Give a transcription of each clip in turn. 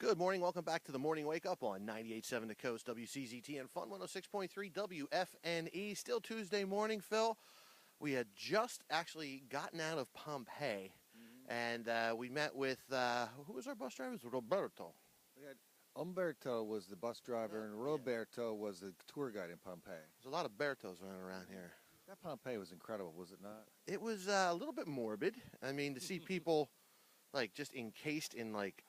Good morning. Welcome back to the Morning Wake Up on 98.7 The Coast, WCZT, and Fun 106.3 WFNE. Still Tuesday morning, Phil. We had just actually gotten out of Pompeii, and we met with, who was our bus driver? It was Roberto. We had Umberto was the bus driver, and Roberto was the tour guide in Pompeii. There's a lot of Bertos running around here. That Pompeii was incredible, was it not? It was a little bit morbid. I mean, to see people, like, just encased in, like,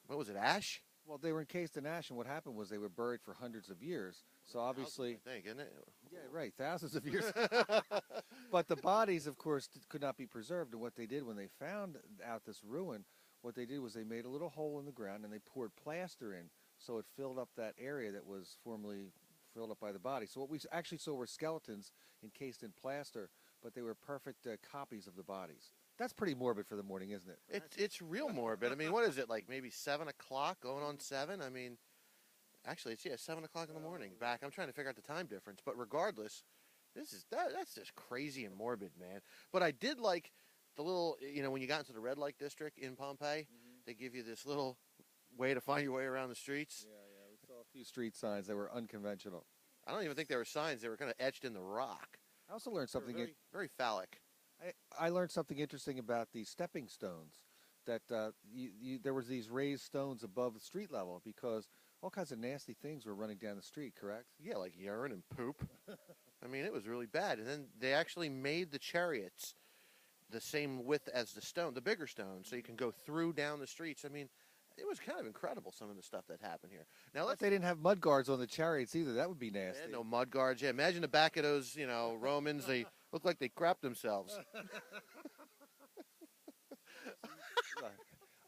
what was it, ash? Well, they were encased in ash, and what happened was they were buried for hundreds of years. So obviously, I think, isn't it? yeah, right, thousands of years. But the bodies, of course, could not be preserved. And what they did when they found out this ruin, what they did was they made a little hole in the ground and they poured plaster in, so it filled up that area that was formerly filled up by the body. So what we actually saw were skeletons encased in plaster, but they were perfect copies of the bodies. That's pretty morbid for the morning, isn't it? It's real morbid. I mean, what is it, like maybe 7 o'clock, going on 7? I mean, actually, it's 7 o'clock in the morning. Back, I'm trying to figure out the time difference. But regardless, that's just crazy and morbid, man. But I did like the little, when you got into the red light district in Pompeii, they give you this little way to find your way around the streets. Yeah. We saw a few street signs that were unconventional. I don't even think they were signs. They were kind of etched in the rock. I also learned something. Very, very phallic. I learned something interesting about these stepping stones, that there was these raised stones above the street level because all kinds of nasty things were running down the street, correct? Yeah, like urine and poop. I mean, it was really bad. And then they actually made the chariots the same width as the stone, the bigger stone, so you can go through down the streets. I mean, it was kind of incredible, some of the stuff that happened here. Now, They didn't have mud guards on the chariots either. That would be nasty. Yeah, no mud guards. Yeah, imagine the back of those, Romans. They look like they crapped themselves.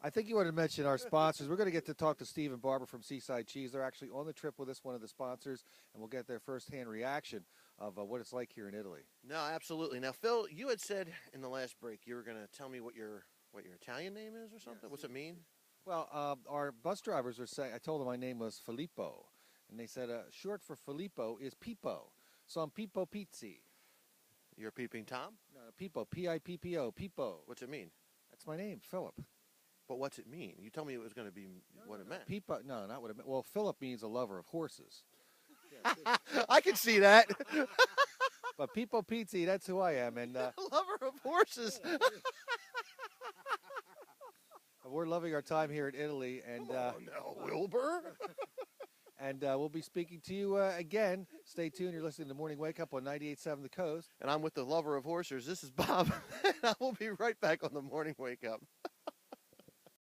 I think you want to mention our sponsors. We're going to get to talk to Steve and Barbara from Seaside Cheese. They're actually on the trip with us, one of the sponsors, and we'll get their firsthand reaction of what it's like here in Italy. No, absolutely. Now, Phil, you had said in the last break you were going to tell me what your Italian name is or something. Yes. What's it mean? Well, our bus drivers are saying, I told them my name was Filippo, and they said short for Filippo is Pippo. So I'm Pippo Pizzi. You're peeping Tom? No, Pippo, P-I-P-P-O, Pippo. What's it mean? That's my name, Philip. But what's it mean? You told me it was going to be what it meant. Pippo, no, not what it meant. Well, Philip means a lover of horses. I can see that. But Pippo Pizzi, that's who I am. And lover of horses. We're loving our time here in Italy. And now, Wilbur. And we'll be speaking to you again. Stay tuned. You're listening to Morning Wake Up on 98.7 The Coast. And I'm with the lover of horses. This is Bob. And I will be right back on the Morning Wake Up.